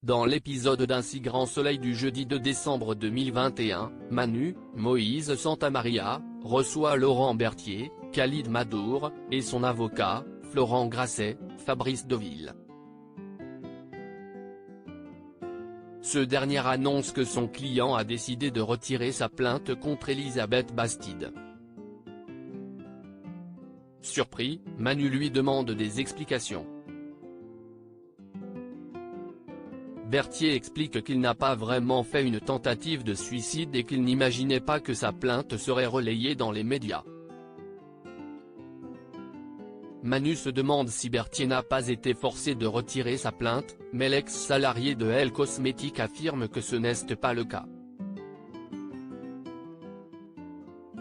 Dans l'épisode d'Un si grand soleil du jeudi 2 décembre 2021, Manu, Moïse Santamaria, reçoit Laurent Berthier, Khalid Madour, et son avocat, Florent Grasset, Fabrice Deauville. Ce dernier annonce que son client a décidé de retirer sa plainte contre Elisabeth Bastide. Surpris, Manu lui demande des explications. Berthier explique qu'il n'a pas vraiment fait une tentative de suicide et qu'il n'imaginait pas que sa plainte serait relayée dans les médias. Manu se demande si Berthier n'a pas été forcé de retirer sa plainte, mais l'ex-salarié de Elle Cosmétiques affirme que ce n'est pas le cas.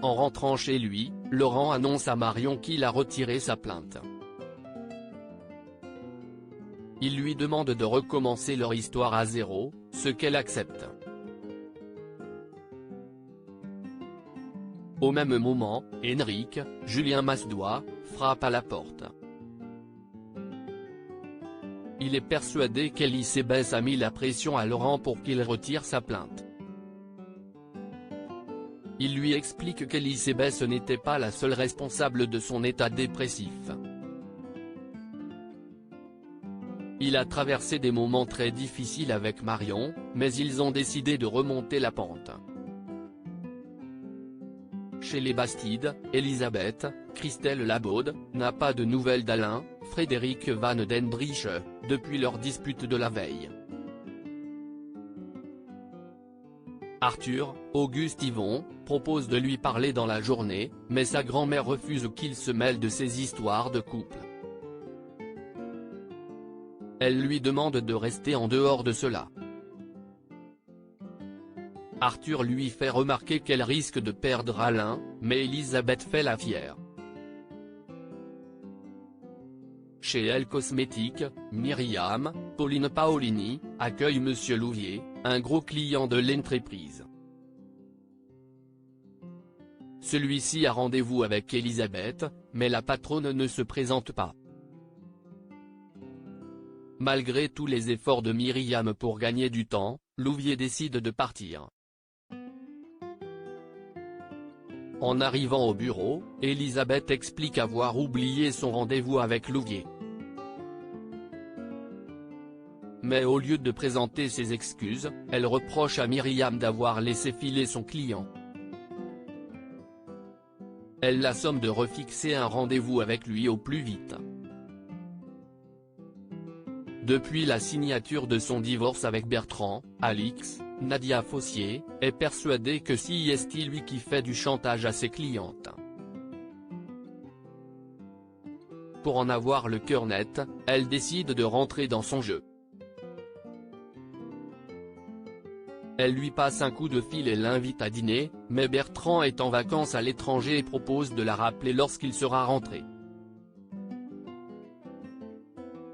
En rentrant chez lui, Laurent annonce à Marion qu'il a retiré sa plainte. Il lui demande de recommencer leur histoire à zéro, ce qu'elle accepte. Au même moment, Henrik, Julien Masdois, frappe à la porte. Il est persuadé qu'Elisabeth a mis la pression à Laurent pour qu'il retire sa plainte. Il lui explique qu'Elisabeth n'était pas la seule responsable de son état dépressif. Il a traversé des moments très difficiles avec Marion, mais ils ont décidé de remonter la pente. Chez les Bastide, Elisabeth, Christelle Labaude, n'a pas de nouvelles d'Alain, Frédéric Van den Brieche, depuis leur dispute de la veille. Arthur, Auguste Yvon, propose de lui parler dans la journée, mais sa grand-mère refuse qu'il se mêle de ces histoires de couple. Elle lui demande de rester en dehors de cela. Arthur lui fait remarquer qu'elle risque de perdre Alain, mais Elisabeth fait la fière. Chez Elle Cosmétiques, Myriam, Pauline Paolini, accueille Monsieur Louvier, un gros client de l'entreprise. Celui-ci a rendez-vous avec Elisabeth, mais la patronne ne se présente pas. Malgré tous les efforts de Myriam pour gagner du temps, Louvier décide de partir. En arrivant au bureau, Elisabeth explique avoir oublié son rendez-vous avec Louvier. Mais au lieu de présenter ses excuses, elle reproche à Myriam d'avoir laissé filer son client. Elle la somme de refixer un rendez-vous avec lui au plus vite. Depuis la signature de son divorce avec Bertrand, Alix, Nadia Fossier, est persuadée que c'est lui qui fait du chantage à ses clientes. Pour en avoir le cœur net, elle décide de rentrer dans son jeu. Elle lui passe un coup de fil et l'invite à dîner, mais Bertrand est en vacances à l'étranger et propose de la rappeler lorsqu'il sera rentré.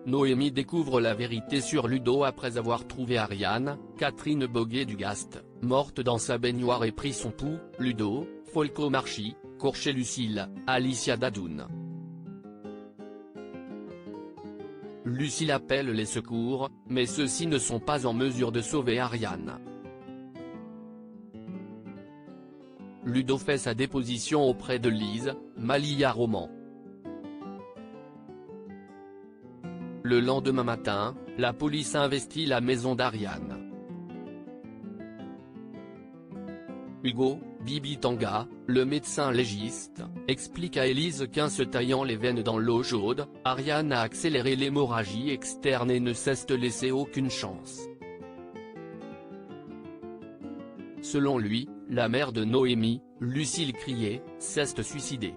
Noémie découvre la vérité sur Ludo après avoir trouvé Ariane, Catherine Boguet-Dugast, morte dans sa baignoire et pris son pouls, Ludo, Folco Marchi, Corché Lucille, Alicia Dadoun. Lucille appelle les secours, mais ceux-ci ne sont pas en mesure de sauver Ariane. Ludo fait sa déposition auprès de Lise, Malia Roman. Le lendemain matin, la police investit la maison d'Ariane. Hugo, Bibi Tanga, le médecin légiste, explique à Élise qu'en se taillant les veines dans l'eau chaude, Ariane a accéléré l'hémorragie externe et ne cesse de laisser aucune chance. Selon lui, la mère de Noémie, Lucille criait, s'est suicidée.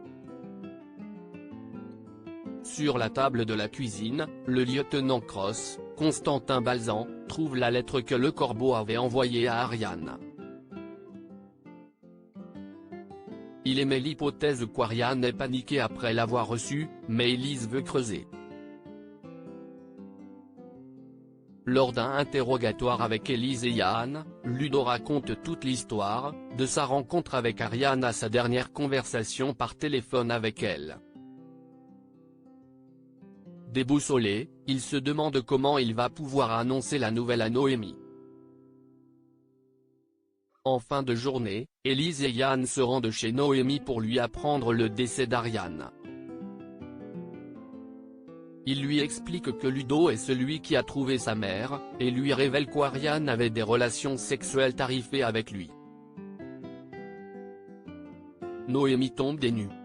Sur la table de la cuisine, le lieutenant Cross, Constantin Balzan, trouve la lettre que le Corbeau avait envoyée à Ariane. Il émet l'hypothèse qu'Ariane est paniquée après l'avoir reçue, mais Élise veut creuser. Lors d'un interrogatoire avec Élise et Yann, Ludo raconte toute l'histoire, de sa rencontre avec Ariane à sa dernière conversation par téléphone avec elle. Déboussolé, il se demande comment il va pouvoir annoncer la nouvelle à Noémie. En fin de journée, Élise et Yann se rendent chez Noémie pour lui apprendre le décès d'Ariane. Il lui explique que Ludo est celui qui a trouvé sa mère, et lui révèle qu'Ariane avait des relations sexuelles tarifées avec lui. Noémie tombe des nues.